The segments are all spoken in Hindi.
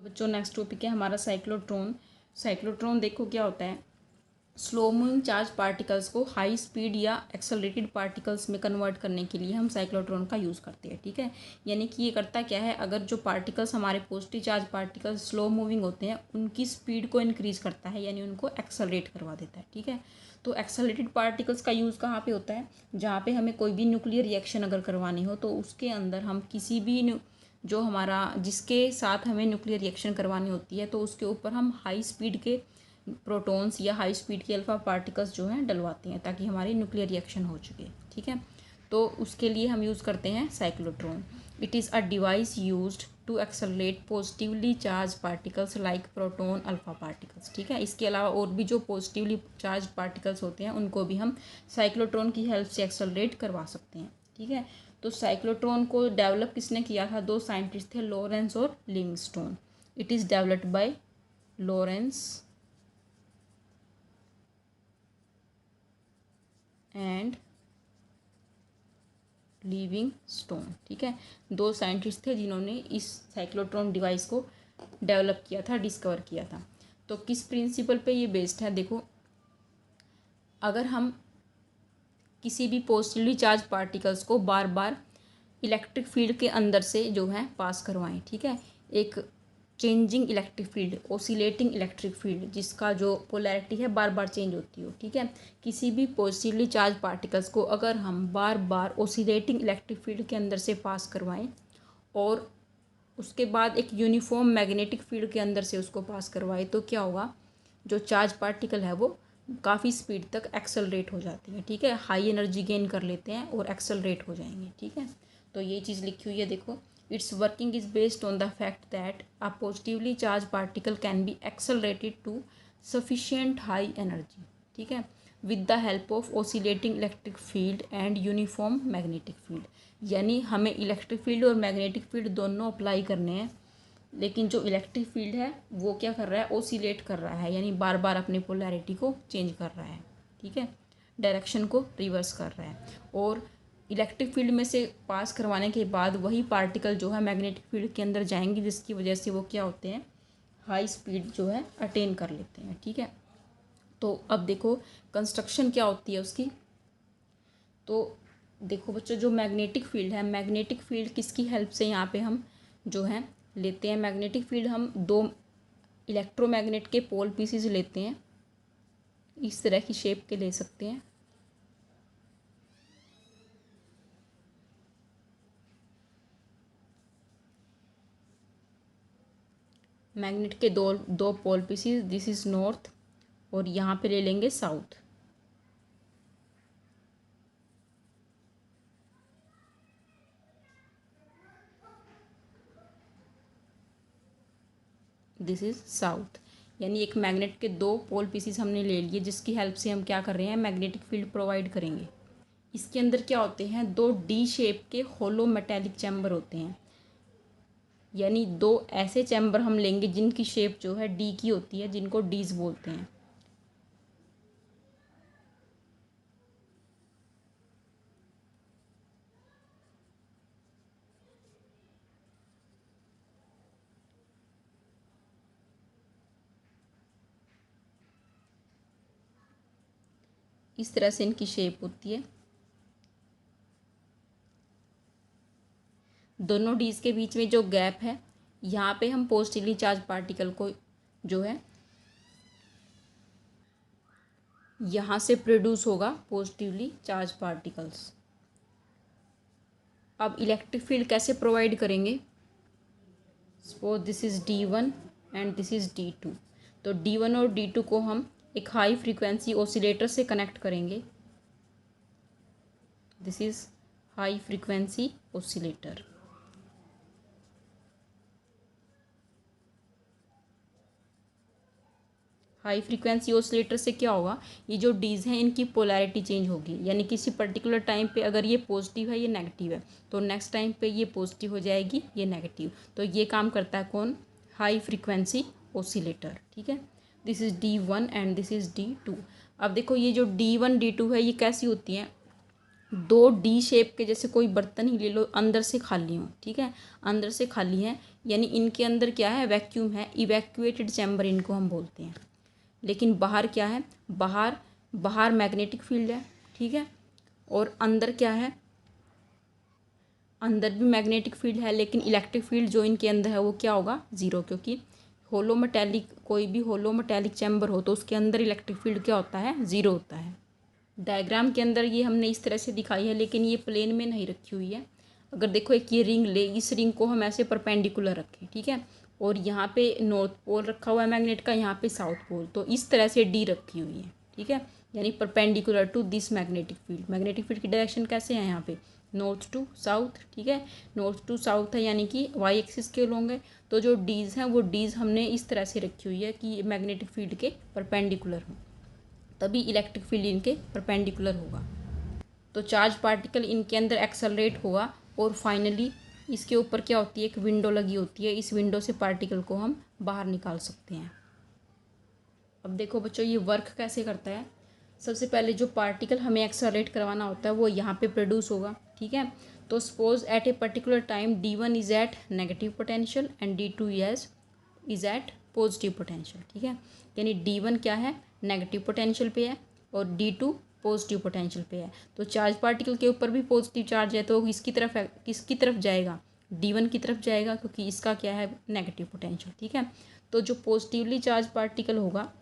बच्चों नेक्स्ट टॉपिक है हमारा साइक्लोट्रॉन। साइक्लोट्रॉन देखो क्या होता है, स्लो मूविंग चार्ज पार्टिकल्स को हाई स्पीड या एक्सेलरेटेड पार्टिकल्स में कन्वर्ट करने के लिए हम साइक्लोट्रॉन का यूज़ करते हैं। ठीक है, यानी कि ये करता क्या है, अगर जो पार्टिकल्स हमारे positive charge particles slow moving होते हैं उनकी स्पीड को इंक्रीज करता है, यानी उनको एक्सेलरेट करवा देता है। ठीक है, तो एक्सेलरेटेड पार्टिकल्स का यूज़ कहाँ पे होता है, जहाँ पे हमें कोई भी न्यूक्लियर रिएक्शन अगर करवानी हो तो उसके अंदर हम किसी भी जो हमारा जिसके साथ हमें न्यूक्लियर रिएक्शन करवानी होती है तो उसके ऊपर हम हाई स्पीड के प्रोटॉन्स या हाई स्पीड के अल्फा पार्टिकल्स जो हैं डलवाते हैं ताकि हमारी न्यूक्लियर रिएक्शन हो चुके। ठीक है, तो उसके लिए हम यूज़ करते हैं cyclotron. It is a device used to accelerate positively charge particles like proton alpha particles. ठीक है, इसके अलावा और भी जो पॉजिटिवली चार्ज पार्टिकल्स होते हैं उनको भी हम साइक्लोट्रॉन की हेल्प से एक्सेलरेट करवा सकते हैं। ठीक है, तो साइक्लोट्रॉन को डेवलप किसने किया था, दो साइंटिस्ट थे, लॉरेंस और Livingstone. It is developed by Lawrence and Livingstone. ठीक है, दो साइंटिस्ट थे जिन्होंने इस साइक्लोट्रॉन डिवाइस को डेवलप किया था, डिस्कवर किया था। तो किस प्रिंसिपल पे ये बेस्ड है, देखो अगर हम किसी भी पॉजिटिवली चार्ज पार्टिकल्स को बार बार इलेक्ट्रिक फील्ड के अंदर से जो है पास करवाएं। ठीक है, एक changing electric field, oscillating electric field जिसका जो पोलैरिटी है बार बार चेंज होती हो। ठीक है, किसी भी पॉजिटिवली चार्ज पार्टिकल्स को अगर हम बार बार ओसिलेटिंग इलेक्ट्रिक फील्ड के अंदर से पास करवाएं और उसके बाद एक यूनिफॉर्म मैग्नेटिक फील्ड के अंदर से उसको पास करवाएं तो क्या होगा, जो चार्ज पार्टिकल है वो काफ़ी स्पीड तक एक्सेलरेट हो जाती है। ठीक है, हाई एनर्जी गेन कर लेते हैं और एक्सेलरेट हो जाएंगे। ठीक है, तो ये चीज़ लिखी हुई है, देखो its working is based on the fact that a positively charge particle can be accelerated to sufficient high energy. ठीक है, with the help of oscillating electric field and uniform magnetic field. यानी हमें इलेक्ट्रिक फील्ड और मैग्नेटिक फील्ड दोनों अप्लाई करने हैं, लेकिन जो इलेक्ट्रिक फील्ड है वो क्या कर रहा है, ओसिलेट कर रहा है, यानी बार बार अपनी पोलैरिटी को चेंज कर रहा है। ठीक है, डायरेक्शन को रिवर्स कर रहा है, और इलेक्ट्रिक फील्ड में से पास करवाने के बाद वही पार्टिकल जो है मैग्नेटिक फील्ड के अंदर जाएंगे, जिसकी वजह से वो क्या होते हैं, हाई स्पीड जो है अटेन कर लेते हैं। ठीक है, तो अब देखो कंस्ट्रक्शन क्या होती है उसकी। तो देखो बच्चों, जो मैग्नेटिक फील्ड है, मैग्नेटिक फील्ड किसकी हेल्प से यहाँ पे हम जो है लेते हैं, मैग्नेटिक फील्ड हम दो इलेक्ट्रोमैग्नेट के पोल पीसीज लेते हैं, इस तरह की शेप के ले सकते हैं। मैग्नेट के दो दो pole pieces, this is north, और यहाँ पे ले लेंगे साउथ। दिस इज साउथ, यानी एक मैग्नेट के दो पोल पीसीज हमने ले लिए जिसकी हेल्प से हम क्या कर रहे हैं, मैग्नेटिक फील्ड प्रोवाइड करेंगे। इसके अंदर क्या होते हैं, दो डी शेप के होलो मेटेलिक चैम्बर होते हैं, यानी दो ऐसे चैम्बर हम लेंगे जिनकी शेप जो है डी की होती है, जिनको डीज बोलते हैं। इस तरह से इनकी शेप होती है। दोनों डीज के बीच में जो गैप है, यहाँ पे हम पॉजिटिवली चार्ज पार्टिकल को जो है यहाँ से प्रोड्यूस होगा पॉजिटिवली चार्ज पार्टिकल्स। अब इलेक्ट्रिक फील्ड कैसे प्रोवाइड करेंगे, suppose this is D1 and this is D2। तो D1 और D2 को हम एक हाई फ्रीक्वेंसी ऑसिलेटर से कनेक्ट करेंगे, this is high frequency oscillator. High frequency oscillator से क्या होगा, ये जो डीज हैं इनकी पोलैरिटी चेंज होगी, यानी किसी पर्टिकुलर टाइम पे अगर ये पॉजिटिव है ये नेगेटिव है तो नेक्स्ट टाइम पे ये पॉजिटिव हो जाएगी, ये नेगेटिव। तो ये काम करता है कौन, हाई फ्रीक्वेंसी ऑसिलेटर। ठीक है, this is D1 and this is D2। अब देखो ये जो D1 D2 है ये कैसी होती हैं, दो डी शेप के जैसे कोई बर्तन ही ले लो, अंदर से खाली हो, ठीक है, अंदर से खाली है, यानी इनके अंदर क्या है, वैक्यूम है, इवैक्यूएटेड चैम्बर इनको हम बोलते हैं। लेकिन बाहर क्या है, बाहर बाहर मैग्नेटिक फील्ड है, ठीक है, और अंदर क्या है, अंदर भी मैग्नेटिक फील्ड है, लेकिन इलेक्ट्रिक फील्ड जो इनके अंदर है वो क्या होगा, ज़ीरो, क्योंकि होलो मेटेलिक, कोई भी होलो मेटेलिक चैम्बर हो तो उसके अंदर इलेक्ट्रिक फील्ड क्या होता है, ज़ीरो होता है। डायग्राम के अंदर ये हमने इस तरह से दिखाई है, लेकिन ये प्लेन में नहीं रखी हुई है। अगर देखो एक ये रिंग ले, इस रिंग को हम ऐसे परपेंडिकुलर रखें, ठीक है, और यहाँ पे नॉर्थ पोल रखा हुआ है मैग्नेट का, यहाँ पे साउथ पोल, तो इस तरह से डी रखी हुई है, ठीक है, यानी perpendicular to this magnetic field. Magnetic field की डायरेक्शन कैसे है यहाँ पे, नॉर्थ टू साउथ, ठीक है, नॉर्थ टू साउथ है, यानी कि वाई एक्सिस के लोग है। तो जो डीज हैं वो डीज हमने इस तरह से रखी हुई है कि मैग्नेटिक फील्ड के परपेंडिकुलर हो, तभी इलेक्ट्रिक फील्ड इनके परपेंडिकुलर होगा। तो चार्ज पार्टिकल इनके अंदर एक्सेलरेट होगा और फाइनली इसके ऊपर क्या होती है, एक विंडो लगी होती है, इस विंडो से पार्टिकल को हम बाहर निकाल सकते हैं। अब देखो बच्चों ये वर्क कैसे करता है। सबसे पहले जो पार्टिकल हमें एक्सेलरेट करवाना होता है वो यहाँ पे प्रोड्यूस होगा, ठीक है। तो suppose at a particular time D1 is at negative potential and D2 is at positive potential, ठीक है, यानी D1 क्या है, नेगेटिव पोटेंशियल पे है और D2 पॉजिटिव पोटेंशियल पे है। तो चार्ज पार्टिकल के ऊपर भी पॉजिटिव चार्ज है, तो किसकी तरफ जाएगा, D1 की तरफ जाएगा, क्योंकि इसका क्या है, नेगेटिव पोटेंशियल, ठीक है। तो जो पॉजिटिवली चार्ज पार्टिकल होगा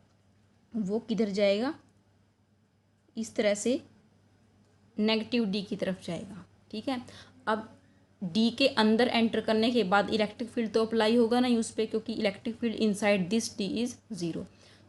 वो किधर जाएगा, इस तरह से नेगेटिव डी की तरफ जाएगा, ठीक है। अब डी के अंदर एंटर करने के बाद इलेक्ट्रिक फील्ड तो अप्लाई होगा नहीं उस पर, क्योंकि electric field inside this D is zero.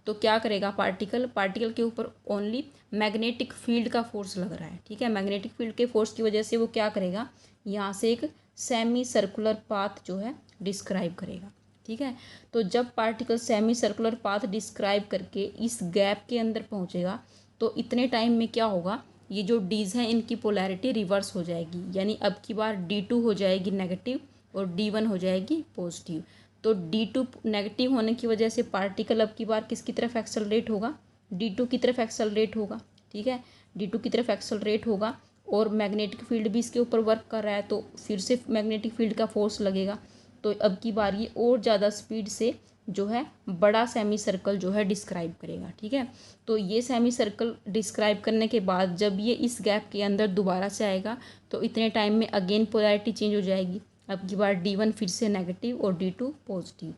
तो क्या करेगा पार्टिकल के ऊपर ओनली मैग्नेटिक फील्ड का फोर्स लग रहा है, ठीक है। मैग्नेटिक फील्ड के फोर्स की वजह से वो क्या करेगा, यहाँ से एक सेमी सर्कुलर पाथ जो है डिस्क्राइब करेगा, ठीक है। तो जब particle semi circular path describe करके इस गैप के अंदर पहुँचेगा तो इतने टाइम में क्या होगा, ये जो डीज हैं इनकी पोलैरिटी रिवर्स हो जाएगी, यानी अब की बार D2 हो जाएगी नेगेटिव और D1 हो जाएगी पॉजिटिव। तो D2 नेगेटिव होने की वजह से पार्टिकल अब की बार किसकी तरफ एक्सेलरेट होगा, D2 की तरफ एक्सेलरेट होगा, ठीक है, D2 की तरफ एक्सेलरेट होगा और मैग्नेटिक फील्ड भी इसके ऊपर वर्क कर रहा है, तो फिर से मैग्नेटिक फील्ड का फोर्स लगेगा। तो अब की बार ये और ज़्यादा स्पीड से जो है बड़ा सेमी सर्कल जो है डिस्क्राइब करेगा, ठीक है। तो ये सेमी सर्कल डिस्क्राइब करने के बाद जब ये इस गैप के अंदर दोबारा से आएगा तो इतने टाइम में अगेन पोलैरिटी चेंज हो जाएगी। अब की बार D1 फिर से नेगेटिव और D2 पॉजिटिव।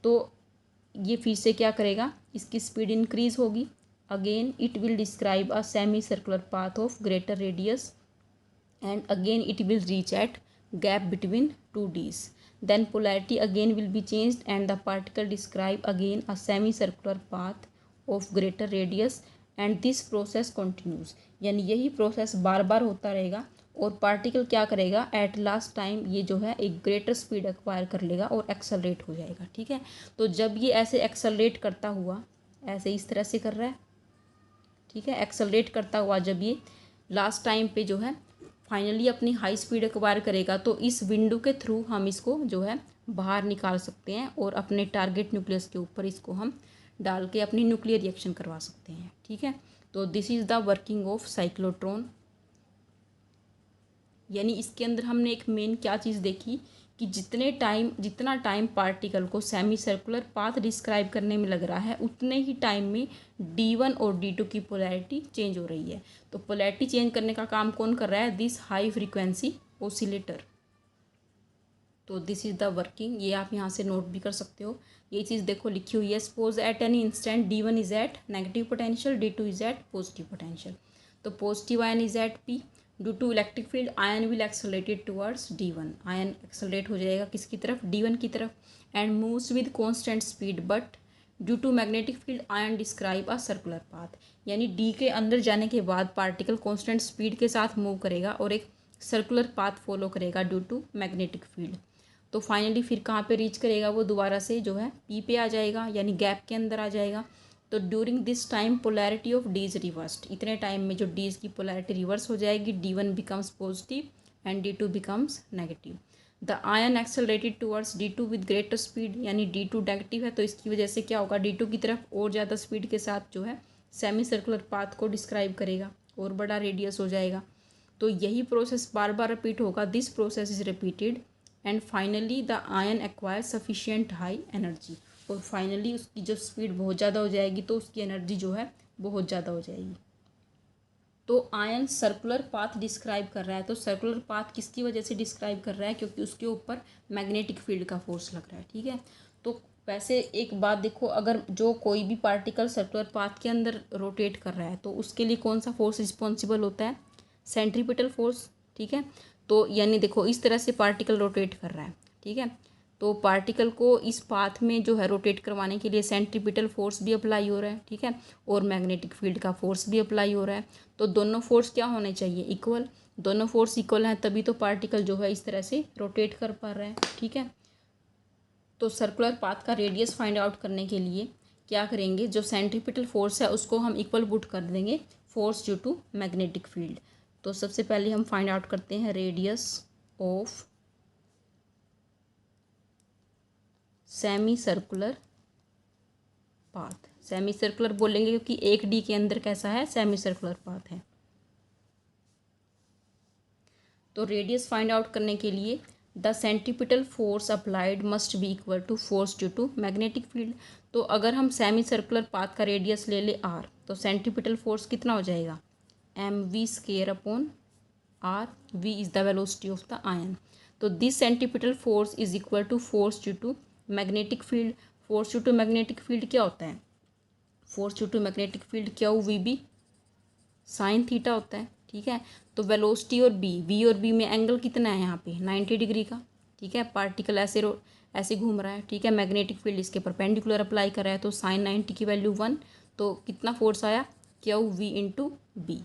तो ये फिर से क्या करेगा, इसकी स्पीड इंक्रीज होगी, again it will describe a semi circular path of greater radius and again it will reach at gap between two D's. Then polarity again will be changed and the particle describe again a semicircular path of greater radius and this process continues. यानी यही प्रोसेस बार बार होता रहेगा और पार्टिकल क्या करेगा, एट लास्ट टाइम ये जो है एक ग्रेटर स्पीड एक्वायर कर लेगा और एक्सेलरेट हो जाएगा, ठीक है। तो जब ये ऐसे एक्सेलरेट करता हुआ ऐसे इस तरह से कर रहा है, ठीक है, एक्सेलरेट करता हुआ जब ये लास्ट टाइम पे जो है फाइनली अपनी हाई स्पीड एक्वायर करेगा तो इस विंडो के थ्रू हम इसको जो है बाहर निकाल सकते हैं और अपने टारगेट न्यूक्लियस के ऊपर इसको हम डाल के अपनी न्यूक्लियर रिएक्शन करवा सकते हैं, ठीक है। तो this is the working of cyclotron. यानी इसके अंदर हमने एक मेन क्या चीज़ देखी कि जितना टाइम पार्टिकल को सेमी सर्कुलर पाथ डिस्क्राइब करने में लग रहा है उतने ही टाइम में D1 और D2 की पोलैरिटी चेंज हो रही है। तो पोलैरिटी चेंज करने का काम कौन कर रहा है, दिस हाई फ्रीक्वेंसी ऑसिलेटर। तो दिस इज़ द वर्किंग, ये आप यहाँ से नोट भी कर सकते हो। ये चीज़ देखो लिखी हुई है, suppose at any instant D1 is at negative potential, D2 is at positive potential. तो positive ion is at P, due to electric field ion will accelerated towards D1, ion accelerate हो जाएगा किसकी तरफ, D1 की तरफ, and moves with constant speed but due to magnetic field ion describe a circular path. यानी डी के अंदर जाने के बाद पार्टिकल कॉन्स्टेंट स्पीड के साथ मूव करेगा और एक सर्कुलर पाथ फॉलो करेगा ड्यू टू मैग्नेटिक फील्ड। तो फाइनली फिर कहाँ पे रीच करेगा, वो दोबारा से जो है पी पे आ जाएगा, यानी गैप के अंदर आ जाएगा। तो during this time polarity of dees reversed, इतने टाइम में जो डीज की पोलैरिटी रिवर्स हो जाएगी, D1 becomes positive and D2 becomes negative. The ion accelerated towards D2 with greater speed, यानी D2 नेगेटिव है तो इसकी वजह से क्या होगा, D2 की तरफ और ज़्यादा स्पीड के साथ जो है सेमी सर्कुलर पाथ को डिस्क्राइब करेगा और बड़ा रेडियस हो जाएगा। तो यही प्रोसेस बार बार रिपीट होगा। This process is repeated and finally the ion acquire sufficient high energy, और फाइनली उसकी जब स्पीड बहुत ज़्यादा हो जाएगी तो उसकी एनर्जी जो है बहुत ज़्यादा हो जाएगी। तो आयन सर्कुलर पाथ डिस्क्राइब कर रहा है, तो सर्कुलर पाथ किसकी वजह से डिस्क्राइब कर रहा है, क्योंकि उसके ऊपर मैग्नेटिक फील्ड का फोर्स लग रहा है। ठीक है, तो वैसे एक बात देखो, अगर जो कोई भी पार्टिकल सर्कुलर पाथ के अंदर रोटेट कर रहा है तो उसके लिए कौन सा फोर्स रिस्पॉन्सिबल होता है, सेंट्रीपिटल फोर्स। ठीक है, तो यानी देखो इस तरह से पार्टिकल रोटेट कर रहा है। ठीक है, तो पार्टिकल को इस पाथ में जो है रोटेट करवाने के लिए सेंट्रीपिटल फोर्स भी अप्लाई हो रहा है। ठीक है, और मैग्नेटिक फील्ड का फोर्स भी अप्लाई हो रहा है। तो दोनों फोर्स क्या होने चाहिए, इक्वल। दोनों फोर्स इक्वल हैं तभी तो पार्टिकल जो है इस तरह से रोटेट कर पा रहा है। ठीक है, तो सर्कुलर पाथ का रेडियस फाइंड आउट करने के लिए क्या करेंगे, जो सेंट्रीपिटल फोर्स है उसको हम इक्वल पुट कर देंगे force due to magnetic field. तो सबसे पहले हम फाइंड आउट करते हैं radius of semi circular path. Semi circular बोलेंगे क्योंकि एक डी के अंदर कैसा है, सेमी सर्कुलर पाथ है। तो रेडियस फाइंड आउट करने के लिए the centripetal force applied must be equal to force due to magnetic field. तो अगर हम सेमी सर्कुलर पाथ का रेडियस ले ले आर, तो सेंट्रीपिटल फोर्स कितना हो जाएगा, M V square upon R. V is the velocity of the ion. तो this centripetal force is equal to force due to magnetic field. Force due to magnetic field क्या होता है, force due to magnetic field क्या वी बी साइन थीटा होता है। ठीक है, तो वेलोसिटी और बी, वी और बी में एंगल कितना है यहाँ पे 90 डिग्री का। ठीक है, पार्टिकल ऐसे घूम रहा है। ठीक है, मैग्नेटिक फील्ड इसके परपेंडिकुलर अप्लाई कर रहा है, तो साइन 90 की वैल्यू 1। तो कितना फोर्स आया, क्यू वी इंटू बी।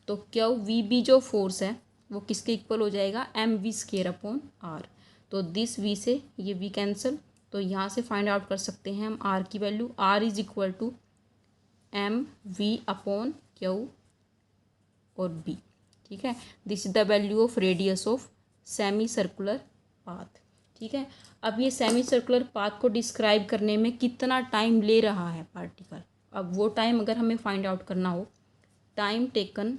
तो क्यू वी बी जो फोर्स है वो किसके इक्वल हो जाएगा, M V square upon R. तो दिस वी से ये वी कैंसिल, तो यहाँ से फाइंड आउट कर सकते हैं हम आर की value. R is equal to M V upon Q और बी। ठीक है, this is the value of radius of semi circular path. ठीक है, अब ये सेमी सर्कुलर पाथ को डिस्क्राइब करने में कितना टाइम ले रहा है पार्टिकल, अब वो टाइम अगर हमें फाइंड आउट करना हो, time taken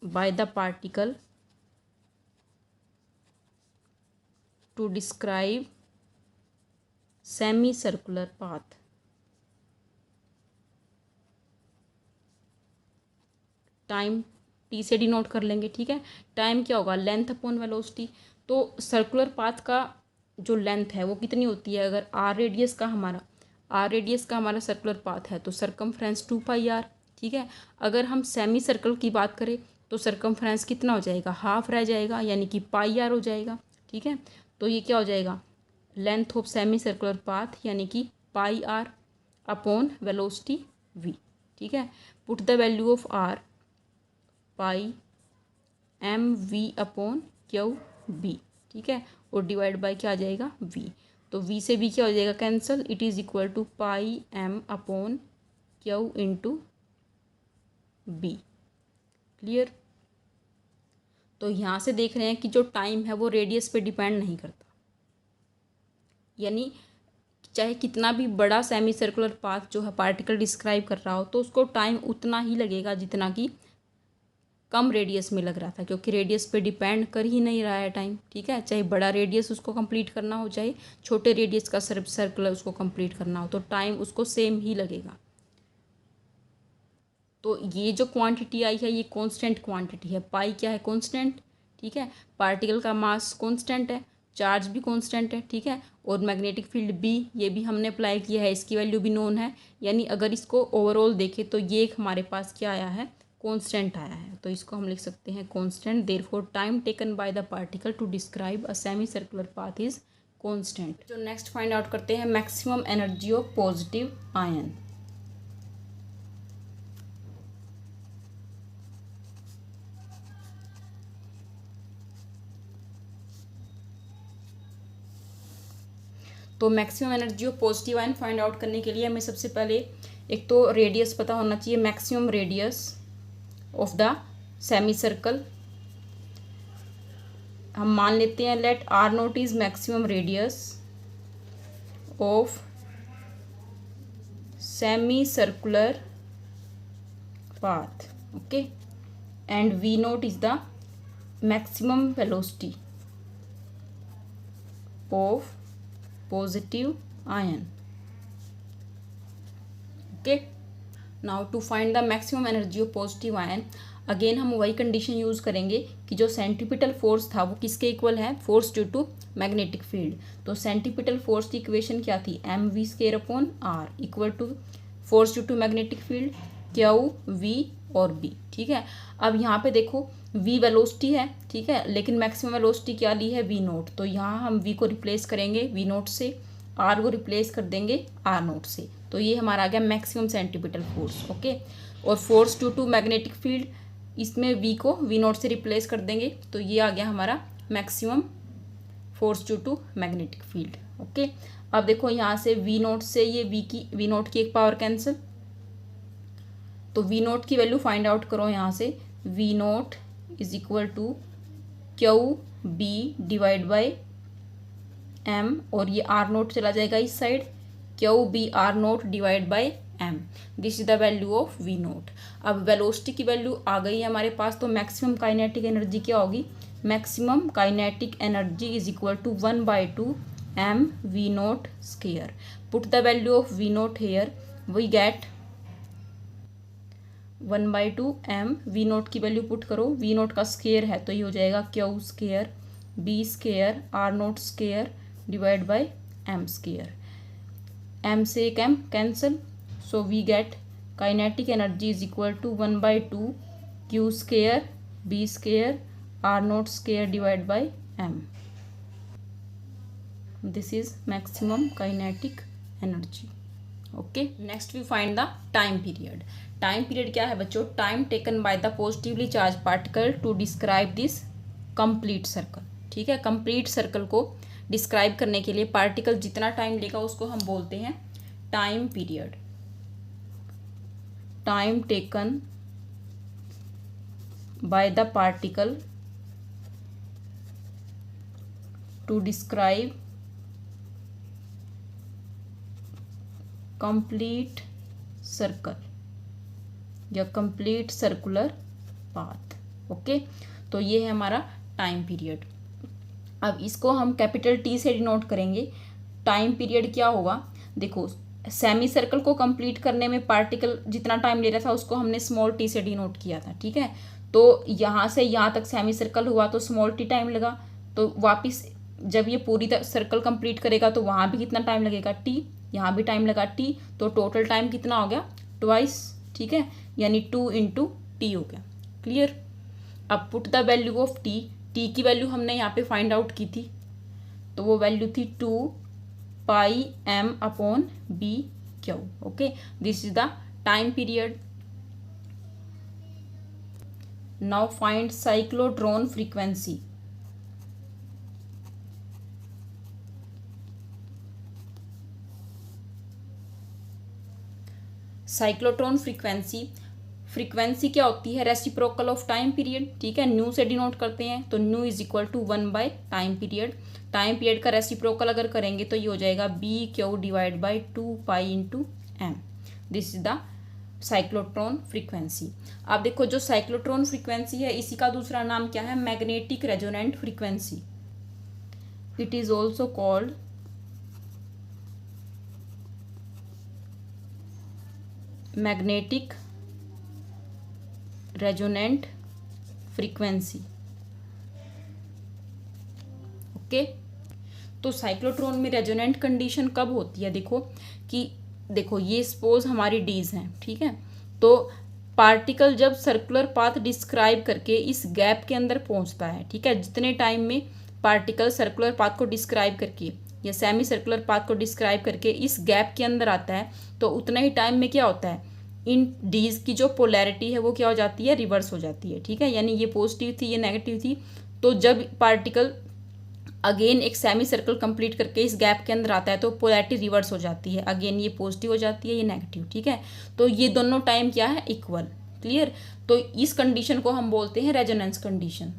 by the particle to describe semi circular path. Time T से डिनोट कर लेंगे। ठीक है, टाइम क्या होगा, लेंथ अपॉन वेलोसिटी। तो सर्कुलर पाथ का जो लेंथ है वो कितनी होती है, अगर आर रेडियस का हमारा सर्कुलर पाथ है तो सरकमफ्रेंस 2πr। ठीक है, अगर हम सेमी सर्कल की बात करें तो सरकमफ्रेंस कितना हो जाएगा, हाफ रह जाएगा, यानी कि πr हो जाएगा। ठीक है, तो ये क्या हो जाएगा, length of semi circular path यानी कि πr अपॉन वेलोसिटी v। ठीक है, put the value of R pi M V upon Q B. ठीक है, और डिवाइड बाय क्या आ जाएगा, वी। तो वी से भी क्या हो जाएगा, cancel. It is equal to pi M upon Q into B. Clear. तो यहाँ से देख रहे हैं कि जो टाइम है वो रेडियस पे डिपेंड नहीं करता, यानी चाहे कितना भी बड़ा सेमी सर्कुलर पाथ जो है पार्टिकल डिस्क्राइब कर रहा हो तो उसको टाइम उतना ही लगेगा जितना कि कम रेडियस में लग रहा था, क्योंकि रेडियस पे डिपेंड कर ही नहीं रहा है टाइम। ठीक है, चाहे बड़ा रेडियस उसको कंप्लीट करना हो, चाहे छोटे रेडियस का सर्कुलर उसको कंप्लीट करना हो, तो टाइम उसको सेम ही लगेगा। तो ये जो क्वांटिटी आई है ये कांस्टेंट क्वांटिटी है, पाई क्या है, कांस्टेंट। ठीक है, पार्टिकल का मास कांस्टेंट है, चार्ज भी कांस्टेंट है। ठीक है, और मैग्नेटिक फील्ड बी ये भी हमने अप्लाई किया है, इसकी वैल्यू भी नोन है। यानी अगर इसको ओवरऑल देखें तो ये एक हमारे पास क्या आया है, कांस्टेंट आया है। तो इसको हम लिख सकते हैं constant. Therefore time taken by the particle to describe a semi circular path is constant. जो नेक्स्ट फाइंड आउट करते हैं maximum energy of positive ion. तो maximum energy of positive ion find out करने के लिए हमें सबसे पहले एक तो रेडियस पता होना चाहिए, maximum radius of the semi circle. हम मान लेते हैं let R naught is maximum radius of semi circular path. Okay, and V naught is the maximum velocity of positive ion. Okay, now to find the maximum energy of positive ion, again हम वही कंडीशन यूज करेंगे कि जो सेंट्रीपिटल फोर्स था वो किसके इक्वल है, force due to magnetic field. तो सेंट्रीपिटल फोर्स की इक्वेशन क्या थी, M V square upon R equal to force due to magnetic field Q V और बी। ठीक है, अब यहाँ पे देखो v वेलोसिटी है, ठीक है, लेकिन मैक्सिमम वेलोसिटी क्या ली है, वी नोट। तो यहाँ हम v को रिप्लेस करेंगे वी नोट से, r को रिप्लेस कर देंगे r नोट से। तो ये हमारा आ गया मैक्सिमम सेंट्रीपिटल फोर्स। ओके, और force due to magnetic field, इसमें v को वी नोट से रिप्लेस कर देंगे, तो ये आ गया हमारा maximum force due to magnetic field. Okay, अब देखो यहाँ से वी नोट से ये वी नोट की एक पावर कैंसिल, तो वी नोट की वैल्यू फाइंड आउट करो यहाँ से, V naught is equal to Q B divide by M, और ये आर नोट चला जाएगा इस side, Q B R naught divide by M, this is the value of V naught. अब वेलोसिटी की वैल्यू आ गई है हमारे पास, तो मैक्सिमम काइनेटिक एनर्जी क्या होगी, maximum kinetic energy is equal to 1/2 M V naught square. Put the value of V naught here, we get 1/2 M, V naught की वैल्यू पुट करो, वी नोट का स्क्वायर है तो ये हो जाएगा Q square B square R naught square divide by M square, M से एक M cancel, so we get kinetic energy is equal to 1/2 Q square B square R naught square divide by M, this is maximum kinetic energy. Okay, next we find the time period. Time period क्या है बच्चों, time taken by the positively charge particle to describe this complete circle. ठीक है, कंप्लीट सर्कल को डिस्क्राइब करने के लिए पार्टिकल जितना टाइम लेगा उसको हम बोलते हैं time period. Time taken by the particle to describe complete circle या कंप्लीट सर्कुलर पाथ। ओके, तो ये है हमारा टाइम पीरियड। अब इसको हम कैपिटल टी से डिनोट करेंगे। टाइम पीरियड क्या होगा, देखो सेमी सर्कल को कंप्लीट करने में पार्टिकल जितना टाइम ले रहा था उसको हमने स्मॉल टी से डिनोट किया था। ठीक है, तो यहाँ से यहाँ तक सेमी सर्कल हुआ तो स्मॉल टी टाइम लगा, तो वापस जब ये पूरी सर्कल कंप्लीट करेगा तो वहाँ भी कितना टाइम लगेगा, टी, यहाँ भी टाइम लगा टी, तो टोटल टाइम कितना हो गया, ट्वाइस। ठीक है, यानी 2 × t हो गया। क्लियर, अब put the value of T, T की वैल्यू हमने यहाँ पे फाइंड आउट की थी, तो वो वैल्यू थी 2πm/b/q। Okay, this is the time period. Now find cyclotron frequency. Cyclotron frequency क्या होती है, रेसिप्रोकल ऑफ टाइम पीरियड। ठीक है, न्यू से डिनोट करते हैं, तो nu is equal to 1 time period. Time period का रेसिप्रोकल अगर करेंगे तो ये हो जाएगा BQ divide by 2π × m। This is the cyclotron frequency. अब देखो जो साइक्लोट्रॉन फ्रीक्वेंसी है इसी का दूसरा नाम क्या है, magnetic resonant frequency. It is also called magnetic resonant frequency. Okay, तो साइक्लोट्रॉन में रेजोनेंट कंडीशन कब होती है, देखो ये सपोज हमारी डीज हैं। ठीक है, तो पार्टिकल जब सर्कुलर पाथ डिस्क्राइब करके इस गैप के अंदर पहुंचता है, ठीक है, जितने टाइम में पार्टिकल सर्कुलर पाथ को डिस्क्राइब करके या सेमी सर्कुलर पाथ को डिस्क्राइब करके इस गैप के अंदर आता है, तो उतना ही टाइम में क्या होता है, इन डीज की जो पोलैरिटी है वो क्या हो जाती है, रिवर्स हो जाती है। ठीक है, यानी ये पॉजिटिव थी ये नेगेटिव थी, तो जब पार्टिकल अगेन एक सेमी सर्कल कंप्लीट करके इस गैप के अंदर आता है तो पोलैरिटी रिवर्स हो जाती है, अगेन ये पॉजिटिव हो जाती है ये नेगेटिव। ठीक है, तो ये दोनों टाइम क्या है, इक्वल। क्लियर, तो इस कंडीशन को हम बोलते हैं resonance condition.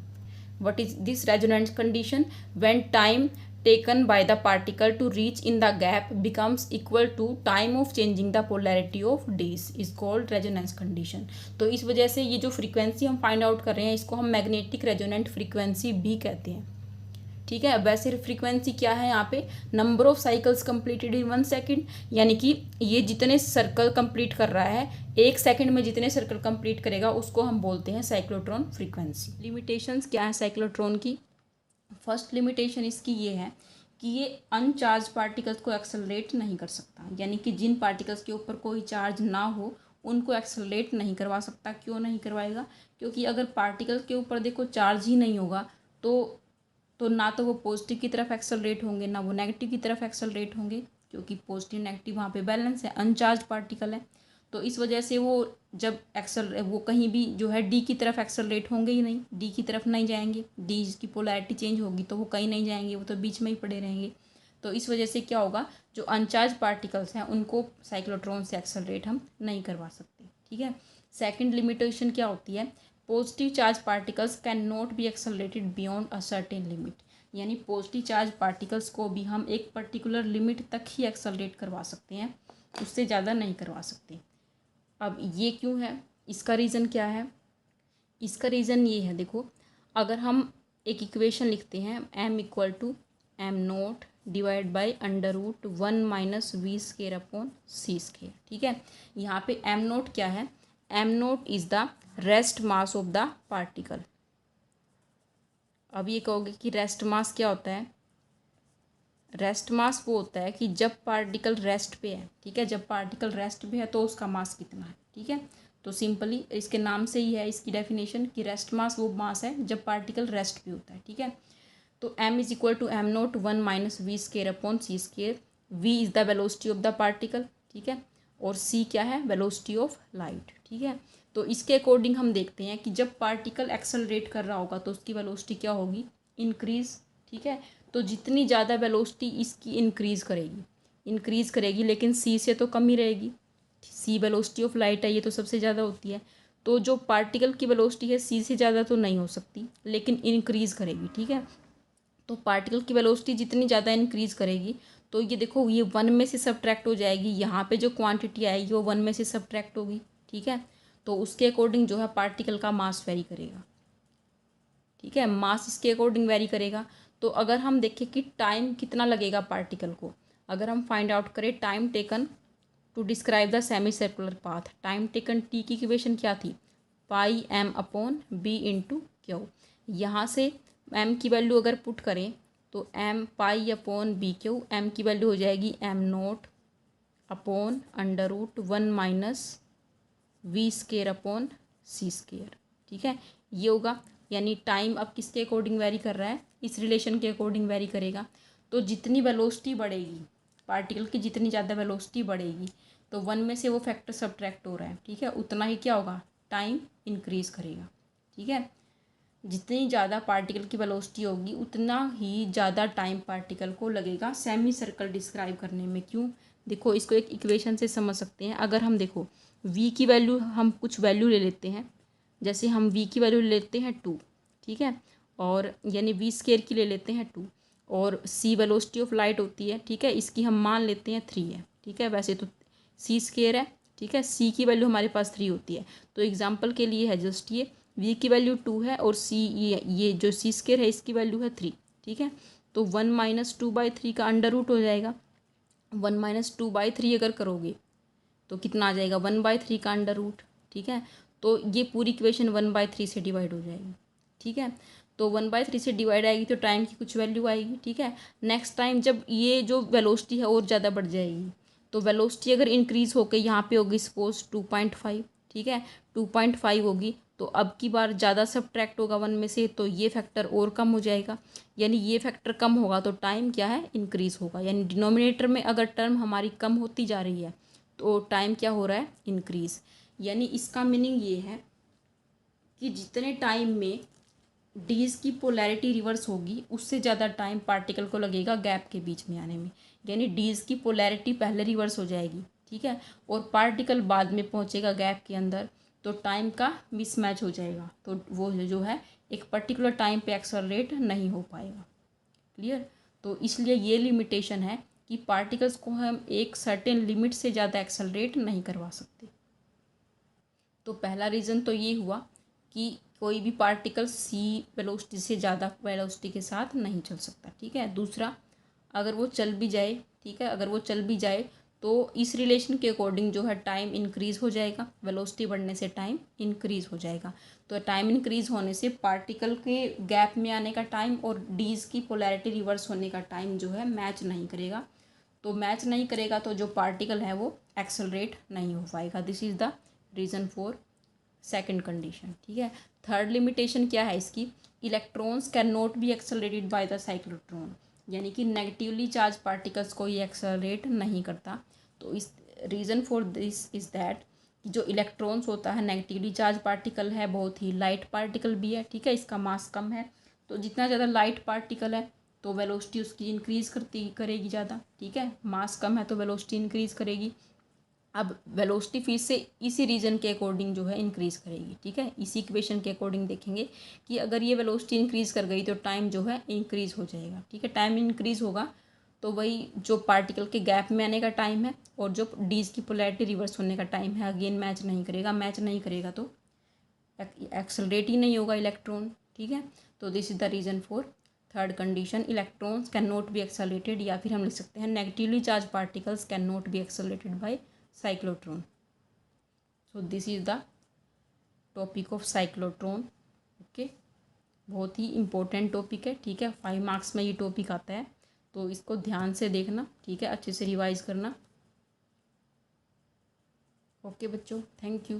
What is this resonance condition, when time taken by the particle to reach in the gap becomes equal to time of changing the polarity of Ds is called resonance condition। तो इस वजह से ये जो फ्रीक्वेंसी हम फाइंड आउट कर रहे हैं इसको हम मैग्नेटिक रेजोनेंट फ्रीक्वेंसी भी कहते हैं। ठीक है, वैसे फ्रीक्वेंसी क्या है यहाँ पे, number of cycles completed in 1 second, यानी कि ये जितने सर्कल कंप्लीट कर रहा है 1 सेकेंड में, जितने सर्कल कंप्लीट करेगा उसको हम बोलते हैं साइक्लोट्रॉन फ्रीक्वेंसी। लिमिटेशंस क्या है साइक्लोट्रॉन की? फर्स्ट लिमिटेशन इसकी ये है कि ये अनचार्ज पार्टिकल्स को एक्सेलरेट नहीं कर सकता, यानी कि जिन पार्टिकल्स के ऊपर कोई चार्ज ना हो उनको एक्सेलरेट नहीं करवा सकता। क्यों नहीं करवाएगा? क्योंकि अगर पार्टिकल के ऊपर देखो चार्ज ही नहीं होगा तो ना तो वो पॉजिटिव की तरफ एक्सेलरेट होंगे ना वो नेगेटिव की तरफ एक्सेलरेट होंगे, क्योंकि पॉजिटिव नेगेटिव वहाँ पे बैलेंस है, अनचार्ज पार्टिकल है। तो इस वजह से वो जब वो कहीं भी जो है डी की तरफ एक्सेलरेट होंगे ही नहीं, डी की तरफ नहीं जाएंगे, डी की पोलैरिटी चेंज होगी तो वो कहीं नहीं जाएंगे, वो तो बीच में ही पड़े रहेंगे। तो इस वजह से क्या होगा, जो अनचार्ज पार्टिकल्स हैं उनको साइक्लोट्रॉन से एक्सेलरेट हम नहीं करवा सकते। ठीक है, सेकेंड लिमिटेशन क्या होती है, positive charge particles can not be accelerated beyond a certain limit, यानी पॉजिटिव चार्ज पार्टिकल्स को भी हम एक पर्टिकुलर लिमिट तक ही एक्सेलरेट करवा सकते हैं, उससे ज़्यादा नहीं करवा सकते। अब ये क्यों है, इसका रीज़न क्या है? इसका रीज़न ये है, देखो अगर हम एक इक्वेशन लिखते हैं m equal to M naught divide by √1 minus V square upon C square. ठीक है, यहाँ पे m नोट क्या है, m naught is the rest mass of the particle. अब ये कहोगे कि रेस्ट मास क्या होता है? रेस्ट मास वो होता है कि जब पार्टिकल रेस्ट पे है, ठीक है, जब पार्टिकल रेस्ट पे है तो उसका मास कितना है। ठीक है, तो सिंपली इसके नाम से ही है इसकी डेफिनेशन कि रेस्ट मास वो मास है जब पार्टिकल रेस्ट पे होता है। ठीक है, तो m is equal to M naught 1 minus V square upon C square. v is the velocity of the particle, ठीक है, और c क्या है, वेलोसिटी ऑफ लाइट। ठीक है, तो इसके अकॉर्डिंग हम देखते हैं कि जब पार्टिकल एक्सेलरेट कर रहा होगा तो उसकी वेलोसिटी क्या होगी, इंक्रीज। ठीक है, तो जितनी ज़्यादा वेलोसिटी इसकी इंक्रीज़ करेगी लेकिन c से तो कम ही रहेगी। c वेलोसिटी ऑफ लाइट है, ये तो सबसे ज़्यादा होती है, तो जो पार्टिकल की वेलोसिटी है c से ज़्यादा तो नहीं हो सकती लेकिन इंक्रीज़ करेगी। ठीक है, तो पार्टिकल की वेलोसिटी जितनी ज़्यादा इंक्रीज़ करेगी तो ये देखो ये 1 में से सब्ट्रैक्ट हो जाएगी, यहाँ पे जो क्वांटिटी आएगी वो 1 में से सब्ट्रैक्ट होगी। ठीक है, तो उसके अकॉर्डिंग जो है पार्टिकल का मास वेरी करेगा। ठीक है, मास इसके अकॉर्डिंग वेरी करेगा। तो अगर हम देखें कि टाइम कितना लगेगा पार्टिकल को, अगर हम फाइंड आउट करें time taken to describe the semi circular path, time taken T की इक्वेशन क्या थी, pi m upon B into Q. यहाँ से m की वैल्यू अगर पुट करें तो m pi upon B Q, m की वैल्यू हो जाएगी m naught upon √1 minus V square upon C square. ठीक है, ये होगा, यानी टाइम अब किसके अकॉर्डिंग वेरी कर रहा है, इस रिलेशन के अकॉर्डिंग वेरी करेगा। तो जितनी वेलोसिटी बढ़ेगी पार्टिकल की, जितनी ज़्यादा वेलोसिटी बढ़ेगी तो 1 में से वो फैक्टर सब्ट्रैक्ट हो रहा है। ठीक है, उतना ही क्या होगा, टाइम इंक्रीज़ करेगा। ठीक है, जितनी ज़्यादा पार्टिकल की वेलोसिटी होगी उतना ही ज़्यादा टाइम पार्टिकल को लगेगा सेमी सर्कल डिस्क्राइब करने में। क्यों, देखो इसको एक इक्वेशन से समझ सकते हैं। अगर हम देखो v की वैल्यू, हम कुछ वैल्यू ले लेते हैं, जैसे हम v की वैल्यू ले लेते हैं 2, ठीक है, और यानी v स्केयर की ले लेते हैं 2, और c वेलोसिटी ऑफ लाइट होती है, ठीक है, इसकी हम मान लेते हैं 3 है। ठीक है, वैसे तो c स्केयर है, ठीक है, c की वैल्यू हमारे पास 3 होती है, तो एग्जाम्पल के लिए है जस्ट ये v की वैल्यू 2 है और c ये जो c स्केयर है इसकी वैल्यू है 3। ठीक है, तो 1 माइनस 2/3 का अंडर रूट हो जाएगा। 1 माइनस 2/3 अगर करोगे तो कितना आ जाएगा, 1/3 का अंडर रूट। ठीक है, तो ये पूरी इक्वेशन 1/3 से डिवाइड हो जाएगी। ठीक है, तो 1/3 से डिवाइड आएगी तो टाइम की कुछ वैल्यू आएगी। ठीक है, नेक्स्ट टाइम जब ये जो वेलोसिटी है और ज़्यादा बढ़ जाएगी, तो वेलोसिटी अगर इंक्रीज़ होकर यहाँ पे होगी सपोज 2.5, ठीक है, 2.5 होगी तो अब की बार ज़्यादा सब्ट्रैक्ट होगा 1 में से, तो ये फैक्टर और कम हो जाएगा, यानी ये फैक्टर कम होगा तो टाइम क्या है, इंक्रीज़ होगा। यानी डिनोमिनेटर में अगर टर्म हमारी कम होती जा रही है तो टाइम क्या हो रहा है, इंक्रीज़। यानी इसका मीनिंग ये है कि जितने टाइम में डीज की पोलैरिटी रिवर्स होगी उससे ज़्यादा टाइम पार्टिकल को लगेगा गैप के बीच में आने में, यानी डीज की पोलैरिटी पहले रिवर्स हो जाएगी। ठीक है, और पार्टिकल बाद में पहुंचेगा गैप के अंदर, तो टाइम का मिसमैच हो जाएगा, तो वो जो है एक पर्टिकुलर टाइम पे एक्सेलरेट नहीं हो पाएगा। क्लियर, तो इसलिए ये लिमिटेशन है कि पार्टिकल्स को हम एक सर्टेन लिमिट से ज़्यादा एक्सेलरेट नहीं करवा सकते। तो पहला रीज़न तो ये हुआ कि कोई भी पार्टिकल सी वेलोसिटी से ज़्यादा वेलोसिटी के साथ नहीं चल सकता, ठीक है। दूसरा, अगर वो चल भी जाए, ठीक है, अगर वो चल भी जाए तो इस रिलेशन के अकॉर्डिंग जो है टाइम इंक्रीज़ हो जाएगा, वेलोसिटी बढ़ने से टाइम इंक्रीज़ हो जाएगा। तो टाइम इंक्रीज़ होने से पार्टिकल के गैप में आने का टाइम और डीज की पोलैरिटी रिवर्स होने का टाइम जो है मैच नहीं करेगा। तो मैच नहीं करेगा तो जो पार्टिकल है वो एक्सेलरेट नहीं हो पाएगा। This is the reason for second condition, ठीक है। थर्ड लिमिटेशन क्या है इसकी, electrons can not be accelerated by the cyclotron, यानी कि नेगेटिवली चार्ज पार्टिकल्स को ये एक्सेलरेट नहीं करता। तो इस reason for this is that कि जो इलेक्ट्रॉन्स होता है नेगेटिवली चार्ज पार्टिकल है, बहुत ही लाइट पार्टिकल भी है, ठीक है, इसका मास कम है। तो जितना ज़्यादा लाइट पार्टिकल है तो वेलोसिटी उसकी इंक्रीज़ करेगी ज़्यादा, ठीक है। मास कम है तो वेलोसिटी इंक्रीज़ करेगी। अब वेलोसिटी फिर से इसी रीजन के अकॉर्डिंग जो है इंक्रीज़ करेगी, ठीक है। इसी इक्वेशन के अकॉर्डिंग देखेंगे कि अगर ये वेलोसिटी इंक्रीज़ कर गई तो टाइम जो है इंक्रीज़ हो जाएगा, ठीक है। टाइम इंक्रीज़ होगा तो वही जो पार्टिकल के गैप में आने का टाइम है और जो डीज की पोलैरिटी रिवर्स होने का टाइम है, अगेन मैच नहीं करेगा। मैच नहीं करेगा तो एक्सेलरेट ही नहीं होगा इलेक्ट्रॉन, ठीक है। तो this is the reason for third condition, electrons can not be accelerated, या फिर हम लिख सकते हैं negatively charge particles can not be accelerated by cyclotron. So this is the topic of cyclotron. Okay, बहुत ही इम्पोर्टेंट टॉपिक है, ठीक है। 5 मार्क्स में ये टॉपिक आता है, तो इसको ध्यान से देखना, ठीक है, अच्छे से रिवाइज करना। ओके बच्चों, थैंक यू।